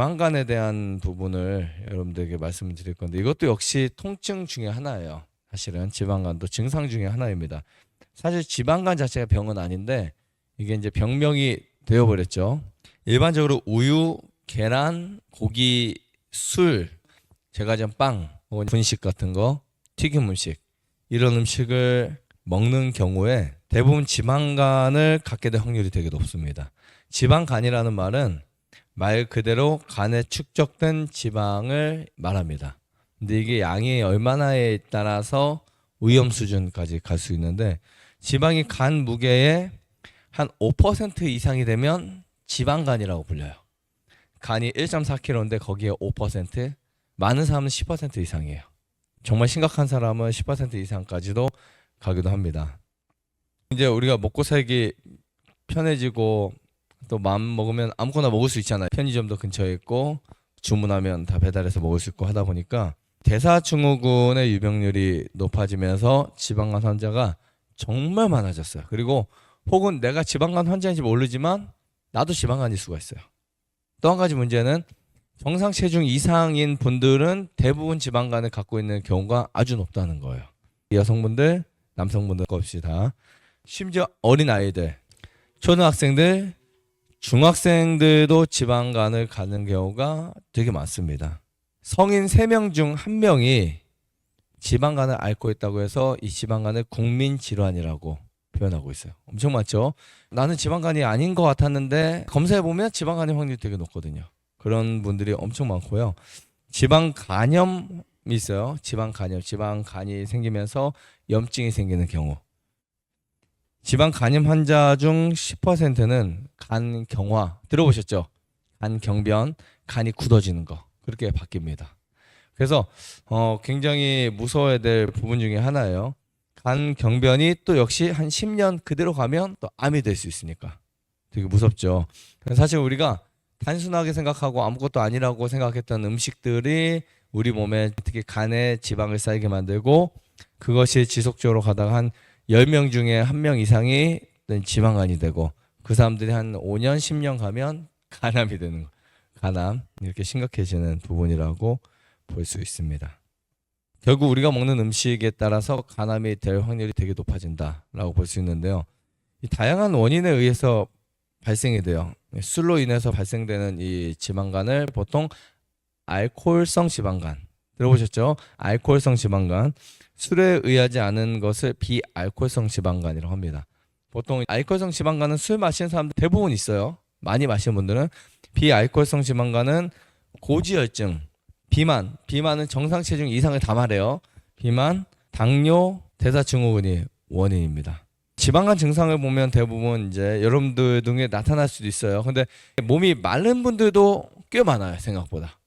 지방간에 대한 부분을 여러분들에게 말씀을 드릴 건데 이것도 역시 통증 중에 하나예요. 사실은 지방간도 증상 중에 하나입니다. 사실 지방간 자체가 병은 아닌데 이게 이제 병명이 되어버렸죠. 일반적으로 우유, 계란, 고기, 술, 제과점 빵, 혹은 분식 같은 거, 튀김 음식 이런 음식을 먹는 경우에 대부분 지방간을 갖게 될 확률이 되게 높습니다. 지방간이라는 말은 말 그대로 간에 축적된 지방을 말합니다. 근데 이게 양이 얼마나에 따라서 위험 수준까지 갈 수 있는데 지방이 간 무게의 한 5% 이상이 되면 지방간이라고 불려요. 간이 1.4kg인데 거기에 5%, 많은 사람은 10% 이상이에요. 정말 심각한 사람은 10% 이상까지도 가기도 합니다. 이제 우리가 먹고 살기 편해지고 또 마음 먹으면 아무거나 먹을 수 있잖아요. 편의점도 근처에 있고 주문하면 다 배달해서 먹을 수 있고 하다 보니까 대사증후군의 유병률이 높아지면서 지방간 환자가 정말 많아졌어요. 그리고 혹은 내가 지방간 환자인지 모르지만 나도 지방간일 수가 있어요. 또 한 가지 문제는 정상 체중 이상인 분들은 대부분 지방간을 갖고 있는 경우가 아주 높다는 거예요. 여성분들, 남성분들 없이 다. 심지어 어린아이들, 초등학생들, 중학생들도 지방간을 갖는 경우가 되게 많습니다. 성인 3명 중 1명이 지방간을 앓고 있다고 해서 이 지방간을 국민질환이라고 표현하고 있어요. 엄청 많죠. 나는 지방간이 아닌 것 같았는데 검사해보면 지방간의 확률이 되게 높거든요. 그런 분들이 엄청 많고요. 지방간염이 있어요. 지방간염, 지방간이 생기면서 염증이 생기는 경우. 지방간염 환자 중 10%는 간경화, 들어보셨죠? 간경변, 간이 굳어지는 거 그렇게 바뀝니다. 그래서 굉장히 무서워야 될 부분 중에 하나예요. 간경변이 또 역시 한 10년 그대로 가면 또 암이 될 수 있으니까 되게 무섭죠. 사실 우리가 단순하게 생각하고 아무것도 아니라고 생각했던 음식들이 우리 몸에 특히 간에 지방을 쌓이게 만들고 그것이 지속적으로 가다가 한 10명 중에 1명 이상이 지방간이 되고 그 사람들이 한 5년, 10년 가면 간암이 되는 거. 간암 이렇게 심각해지는 부분이라고 볼 수 있습니다. 결국 우리가 먹는 음식에 따라서 간암이 될 확률이 되게 높아진다라고 볼 수 있는데요. 이 다양한 원인에 의해서 발생이 돼요. 술로 인해서 발생되는 이 지방간을 보통 알코올성 지방간 들어보셨죠? 알코올성 지방간. 술에 의하지 않은 것을 비알코올성 지방간이라고 합니다. 보통 알코올성 지방간은 술 마시는 사람들 대부분 있어요. 많이 마시는 분들은. 비알코올성 지방간은 고지혈증, 비만은 정상 체중 이상을 다 말해요. 비만, 당뇨, 대사증후군이 원인입니다. 지방간 증상을 보면 대부분 이제 여러분들 등에 나타날 수도 있어요. 근데 몸이 마른 분들도 꽤 많아요. 생각보다.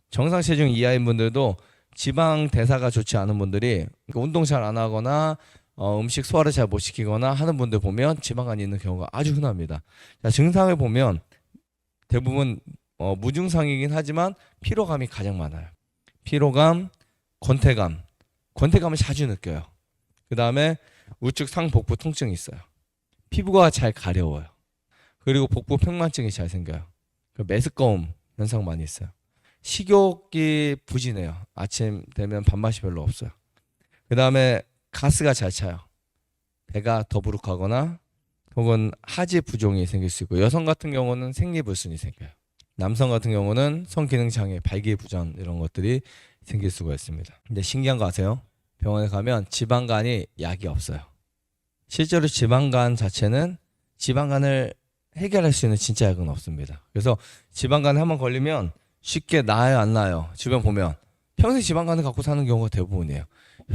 정상 체중 이하인 분들도 지방 대사가 좋지 않은 분들이 운동 잘 안 하거나 음식 소화를 잘 못 시키거나 하는 분들 보면 지방간이 있는 경우가 아주 흔합니다. 자, 증상을 보면 대부분 무증상이긴 하지만 피로감이 가장 많아요. 피로감, 권태감을 자주 느껴요. 그 다음에 우측 상복부 통증이 있어요. 피부가 잘 가려워요. 그리고 복부 평만증이 잘 생겨요. 메스꺼움 현상 많이 있어요. 식욕이 부진해요. 아침 되면 밥맛이 별로 없어요. 그 다음에 가스가 잘 차요. 배가 더부룩하거나 혹은 하지 부종이 생길 수 있고 여성 같은 경우는 생리불순이 생겨요. 남성 같은 경우는 성기능장애, 발기부전 이런 것들이 생길 수가 있습니다. 근데 신기한 거 아세요? 병원에 가면 지방간이 약이 없어요. 실제로 지방간 자체는 지방간을 해결할 수 있는 진짜 약은 없습니다. 그래서 지방간에 한번 걸리면 쉽게 나아요, 안 나아요? 주변 보면 평생 지방간을 갖고 사는 경우가 대부분이에요.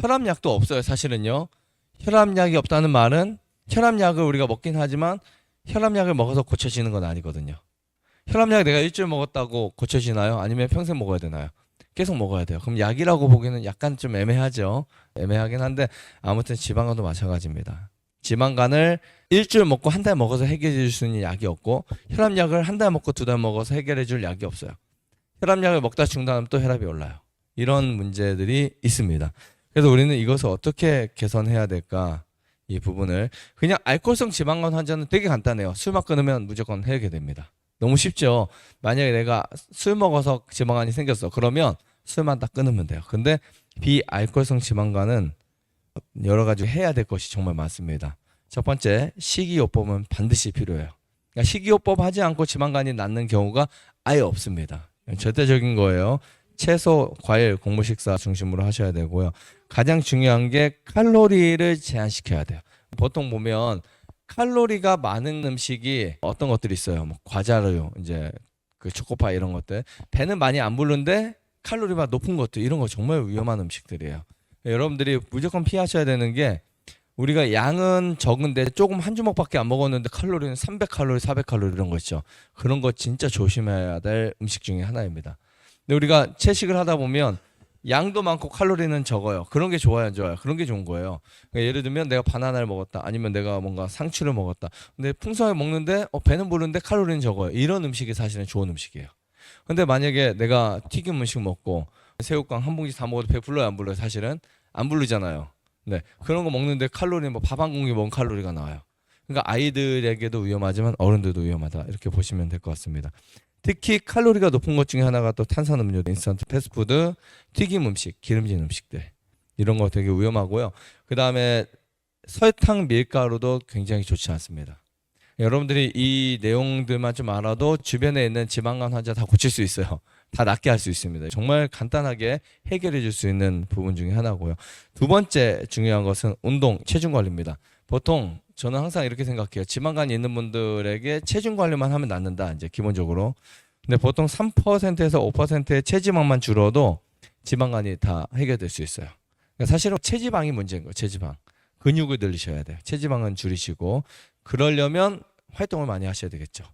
혈압약도 없어요. 사실은요. 혈압약이 없다는 말은 혈압약을 우리가 먹긴 하지만 혈압약을 먹어서 고쳐지는 건 아니거든요. 혈압약 내가 일주일 먹었다고 고쳐지나요? 아니면 평생 먹어야 되나요? 계속 먹어야 돼요. 그럼 약이라고 보기에는 약간 좀 애매하죠. 애매하긴 한데 아무튼 지방간도 마찬가지입니다. 지방간을 일주일 먹고 한 달 먹어서 해결해 줄 수 있는 약이 없고 혈압약을 한 달 먹고 2달 먹어서 해결해 줄 약이 없어요. 혈압약을 먹다 중단하면 또 혈압이 올라요. 이런 문제들이 있습니다. 그래서 우리는 이것을 어떻게 개선해야 될까? 이 부분을 그냥 알코올성 지방간 환자는 되게 간단해요. 술만 끊으면 무조건 해결됩니다. 너무 쉽죠. 만약에 내가 술 먹어서 지방간이 생겼어. 그러면 술만 딱 끊으면 돼요. 근데 비알코올성 지방간은 여러 가지 해야 될 것이 정말 많습니다. 첫 번째, 식이요법은 반드시 필요해요. 그러니까 식이요법 하지 않고 지방간이 낫는 경우가 아예 없습니다. 절대적인 거예요. 채소, 과일, 곡물 식사 중심으로 하셔야 되고요. 가장 중요한 게 칼로리를 제한시켜야 돼요. 보통 보면 칼로리가 많은 음식이 어떤 것들이 있어요. 뭐 과자류, 이제 그 초코파이 이런 것들. 배는 많이 안 부른데 칼로리가 높은 것들, 이런 거 정말 위험한 음식들이에요. 여러분들이 무조건 피하셔야 되는 게, 우리가 양은 적은데 조금 한 주먹밖에 안 먹었는데 칼로리는 300칼로리, 400칼로리 이런 거 있죠. 그런 거 진짜 조심해야 될 음식 중에 하나입니다. 근데 우리가 채식을 하다 보면 양도 많고 칼로리는 적어요. 그런 게 좋아요, 안 좋아요? 그런 게 좋은 거예요. 그러니까 예를 들면 내가 바나나를 먹었다, 아니면 내가 뭔가 상추를 먹었다. 근데 풍성하게 먹는데 배는 부르는데 칼로리는 적어요. 이런 음식이 사실은 좋은 음식이에요. 근데 만약에 내가 튀김 음식 먹고 새우깡 한 봉지 다 먹어도 배 불러요, 안 불러요? 사실은 안 부르잖아요. 네, 그런 거 먹는데 칼로리 뭐 밥 한 공기 먹은 칼로리가 나와요. 그러니까 아이들에게도 위험하지만 어른들도 위험하다, 이렇게 보시면 될 것 같습니다. 특히 칼로리가 높은 것 중에 하나가 또 탄산음료, 인스턴트 패스트푸드, 튀김 음식, 기름진 음식들, 이런 거 되게 위험하고요. 그 다음에 설탕, 밀가루도 굉장히 좋지 않습니다. 여러분들이 이 내용들만 좀 알아도 주변에 있는 지방간 환자 다 고칠 수 있어요. 다 낫게 할 수 있습니다. 정말 간단하게 해결해 줄 수 있는 부분 중에 하나고요. 두 번째 중요한 것은 운동, 체중 관리입니다. 보통 저는 항상 이렇게 생각해요. 지방간이 있는 분들에게 체중 관리만 하면 낫는다, 이제 기본적으로. 근데 보통 3%에서 5%의 체지방만 줄어도 지방간이 다 해결될 수 있어요. 그러니까 사실은 체지방이 문제인 거예요. 체지방. 근육을 늘리셔야 돼요. 체지방은 줄이시고, 그러려면 활동을 많이 하셔야 되겠죠.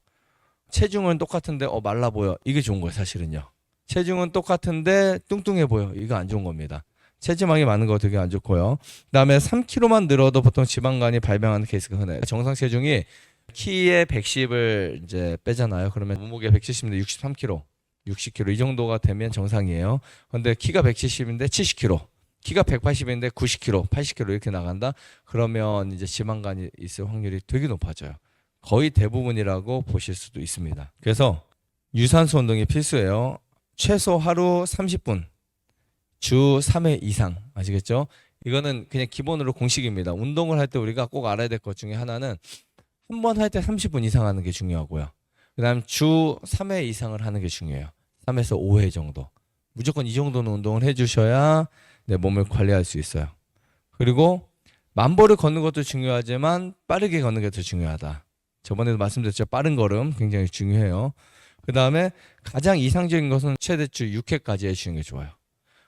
체중은 똑같은데 말라 보여, 이게 좋은 거예요. 사실은요. 체중은 똑같은데 뚱뚱해 보여, 이거 안 좋은 겁니다. 체지방이 많은 거 되게 안 좋고요. 그다음에 3kg만 늘어도 보통 지방간이 발병하는 케이스가 흔해요. 정상 체중이 키에 110을 이제 빼잖아요. 그러면 몸무게 170인데 63kg, 60kg 이 정도가 되면 정상이에요. 근데 키가 170인데 70kg, 키가 180인데 90kg, 80kg 이렇게 나간다. 그러면 이제 지방간이 있을 확률이 되게 높아져요. 거의 대부분이라고 보실 수도 있습니다. 그래서 유산소 운동이 필수예요. 최소 하루 30분, 주 3회 이상, 아시겠죠? 이거는 그냥 기본으로 공식입니다. 운동을 할 때 우리가 꼭 알아야 될 것 중에 하나는 한 번 할 때 30분 이상 하는 게 중요하고요. 그 다음 주 3회 이상을 하는 게 중요해요. 3에서 5회 정도. 무조건 이 정도는 운동을 해주셔야 내 몸을 관리할 수 있어요. 그리고 만보를 걷는 것도 중요하지만 빠르게 걷는 게 더 중요하다. 저번에도 말씀드렸죠. 빠른 걸음 굉장히 중요해요. 그 다음에 가장 이상적인 것은 최대주 6회까지 해주시는 게 좋아요.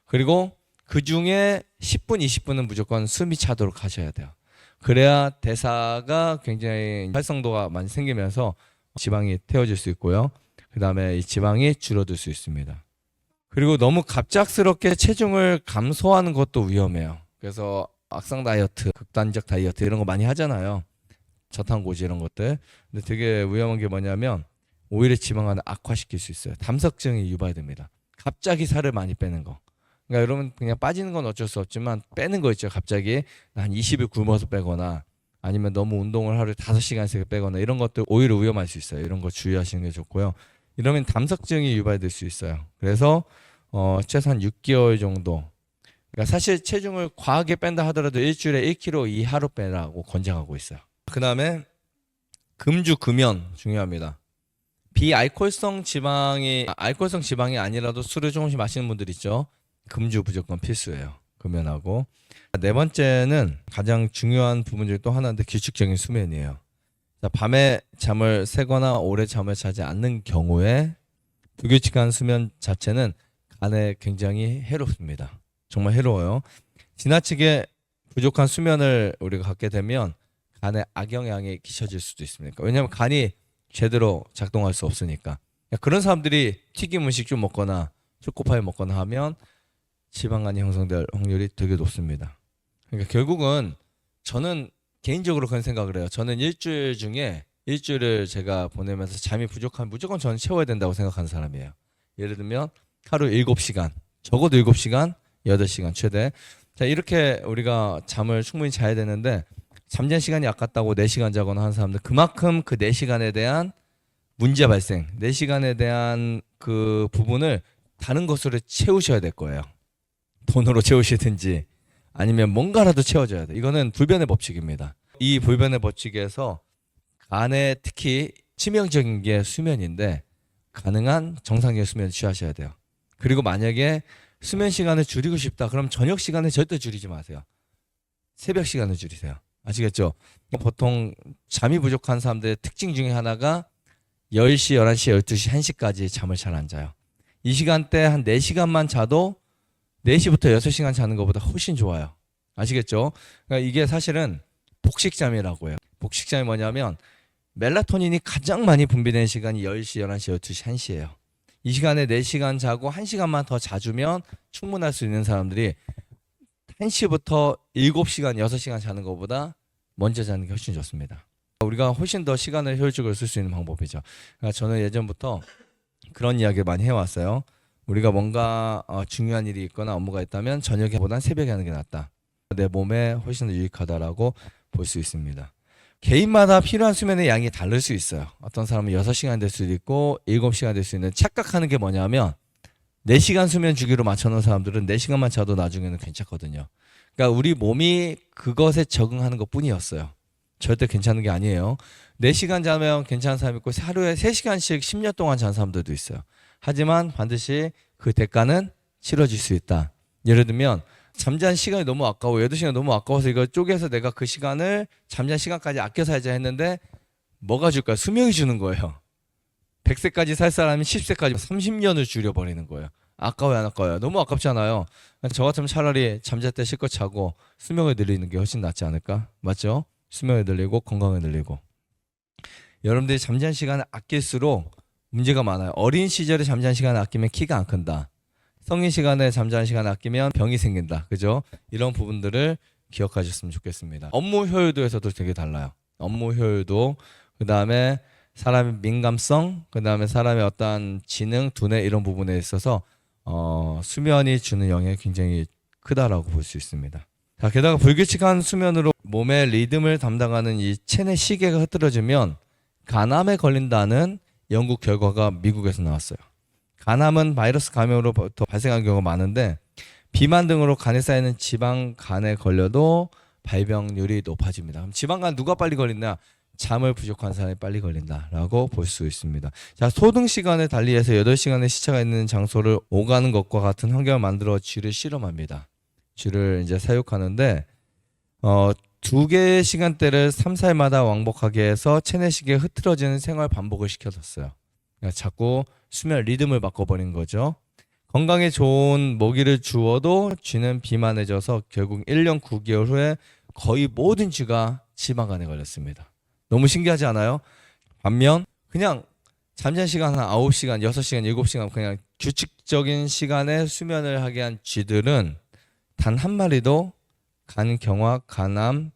그리고 그 중에 10분, 20분은 무조건 숨이 차도록 하셔야 돼요. 그래야 대사가 굉장히 활성도가 많이 생기면서 지방이 태워질 수 있고요. 그 다음에 이 지방이 줄어들 수 있습니다. 그리고 너무 갑작스럽게 체중을 감소하는 것도 위험해요. 그래서 악성 다이어트, 극단적 다이어트 이런 거 많이 하잖아요. 저탄고지 이런 것들. 근데 되게 위험한 게 뭐냐면 오히려 지방간을 악화시킬 수 있어요. 담석증이 유발됩니다. 갑자기 살을 많이 빼는 거. 그러니까 여러분 그냥 빠지는 건 어쩔 수 없지만 빼는 거 있죠. 갑자기 한 20일 굶어서 빼거나 아니면 너무 운동을 하루에 5시간씩 빼거나 이런 것들 오히려 위험할 수 있어요. 이런 거 주의하시는 게 좋고요. 이러면 담석증이 유발될 수 있어요. 그래서 최소한 6개월 정도. 그러니까 사실 체중을 과하게 뺀다 하더라도 일주일에 1kg 이하로 빼라고 권장하고 있어요. 그 다음에 금주 금연 중요합니다. 비알코올성 지방이 알코올성 지방이 아니라도 술을 조금씩 마시는 분들 있죠. 금주 무조건 필수예요. 금연하고. 네 번째는 가장 중요한 부분 중에 또 하나인데 규칙적인 수면이에요. 자, 밤에 잠을 새거나 오래 잠을 자지 않는 경우에 불규칙한 수면 자체는 간에 굉장히 해롭습니다. 정말 해로워요. 지나치게 부족한 수면을 우리가 갖게 되면 간에 악영향이 끼쳐질 수도 있습니다. 왜냐하면 간이 제대로 작동할 수 없으니까. 그런 사람들이 튀김 음식 좀 먹거나 초코파이 먹거나 하면 지방간이 형성될 확률이 되게 높습니다. 그러니까 결국은 저는 개인적으로 그런 생각을 해요. 저는 일주일 중에 일주일을 제가 보내면서 잠이 부족하면 무조건 저는 채워야 된다고 생각하는 사람이에요. 예를 들면 하루 7시간, 적어도 7시간, 8시간 최대. 자, 이렇게 우리가 잠을 충분히 자야 되는데 잠잔 시간이 아깝다고 4시간 자거나 하는 사람들, 그만큼 그 4시간에 대한 문제 발생, 4시간에 대한 그 부분을 다른 것으로 채우셔야 될 거예요. 돈으로 채우시든지 아니면 뭔가라도 채워줘야 돼. 이거는 불변의 법칙입니다. 이 불변의 법칙에서 간에 특히 치명적인 게 수면인데 가능한 정상적인 수면을 취하셔야 돼요. 그리고 만약에 수면 시간을 줄이고 싶다. 그럼 저녁 시간을 절대 줄이지 마세요. 새벽 시간을 줄이세요. 아시겠죠? 보통 잠이 부족한 사람들의 특징 중에 하나가 10시, 11시, 12시, 1시까지 잠을 잘 안 자요. 이 시간대 한 4시간만 자도 4시부터 6시간 자는 것보다 훨씬 좋아요. 아시겠죠? 그러니까 이게 사실은 복식잠이라고 해요. 복식잠이 뭐냐면 멜라토닌이 가장 많이 분비되는 시간이 10시, 11시, 12시, 1시예요. 이 시간에 4시간 자고 1시간만 더 자주면 충분할 수 있는 사람들이 1시부터 7시간, 6시간 자는 것보다 먼저 자는 게 훨씬 좋습니다. 우리가 훨씬 더 시간을 효율적으로 쓸 수 있는 방법이죠. 그러니까 저는 예전부터 그런 이야기를 많이 해왔어요. 우리가 뭔가 중요한 일이 있거나 업무가 있다면 저녁보다는 새벽에 하는 게 낫다. 내 몸에 훨씬 더 유익하다라고 볼 수 있습니다. 개인마다 필요한 수면의 양이 다를 수 있어요. 어떤 사람은 6시간 될 수도 있고 7시간 될 수 있는, 착각하는 게 뭐냐면 4시간 수면 주기로 맞춰놓은 사람들은 4시간만 자도 나중에는 괜찮거든요. 그러니까 우리 몸이 그것에 적응하는 것 뿐이었어요. 절대 괜찮은 게 아니에요. 4시간 자면 괜찮은 사람이 있고 하루에 3시간씩 10년 동안 잔 사람들도 있어요. 하지만 반드시 그 대가는 치러질 수 있다. 예를 들면 잠자는 시간이 너무 아까워, 8시간 너무 아까워서 이걸 쪼개서 내가 그 시간을 잠자는 시간까지 아껴서 하자 했는데 뭐가 줄까요? 수명이 주는 거예요. 100세까지 살 사람이 10세까지 30년을 줄여버리는 거예요. 아까워요, 안 아까워요? 너무 아깝잖아요. 저 같으면 차라리 잠잘 때 실컷 자고 수명을 늘리는 게 훨씬 낫지 않을까? 맞죠? 수명을 늘리고 건강을 늘리고. 여러분들이 잠자는 시간을 아낄수록 문제가 많아요. 어린 시절에 잠자는 시간을 아끼면 키가 안 큰다. 성인 시간에 잠자는 시간을 아끼면 병이 생긴다. 그죠? 이런 부분들을 기억하셨으면 좋겠습니다. 업무 효율도에서도 되게 달라요. 업무 효율도, 그 다음에 사람의 민감성, 그 다음에 사람의 어떤 지능, 두뇌 이런 부분에 있어서 수면이 주는 영향이 굉장히 크다라고 볼 수 있습니다. 자, 게다가 불규칙한 수면으로 몸의 리듬을 담당하는 이 체내 시계가 흐트러지면 간암에 걸린다는 연구 결과가 미국에서 나왔어요. 간암은 바이러스 감염으로부터 발생하는 경우가 많은데 비만 등으로 간에 쌓이는 지방 간에 걸려도 발병률이 높아집니다. 그럼 지방간 누가 빨리 걸리냐? 잠을 부족한 사람이 빨리 걸린다라고 볼 수 있습니다. 자, 소등 시간을 달리해서 8시간의 시차가 있는 장소를 오가는 것과 같은 환경을 만들어 쥐를 실험합니다. 쥐를 이제 사육하는데 2개의 시간대를 3, 4일마다 왕복하게 해서 체내 시계에 흐트러지는 생활 반복을 시켜줬어요. 그러니까 자꾸 수면 리듬을 바꿔버린 거죠. 건강에 좋은 먹이를 주어도 쥐는 비만해져서 결국 1년 9개월 후에 거의 모든 쥐가 지방간에 걸렸습니다. 너무 신기하지 않아요? 반면 그냥 잠자는 시간 한 9시간, 6시간, 7시간 그냥 규칙적인 시간에 수면을 하게 한 쥐들은 단 한 마리도 간경화, 간암,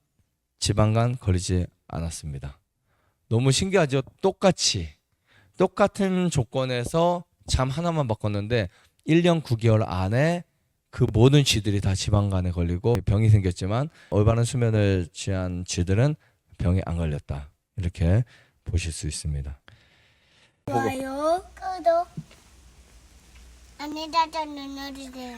지방간 걸리지 않았습니다. 너무 신기하죠? 똑같은 조건에서 잠 하나만 바꿨는데 1년 9개월 안에 그 모든 쥐들이 다 지방간에 걸리고 병이 생겼지만 올바른 수면을 취한 쥐들은 병에 안 걸렸다. 이렇게 보실 수 있습니다. 좋아요, 구독, 안내자전 눌러주세요.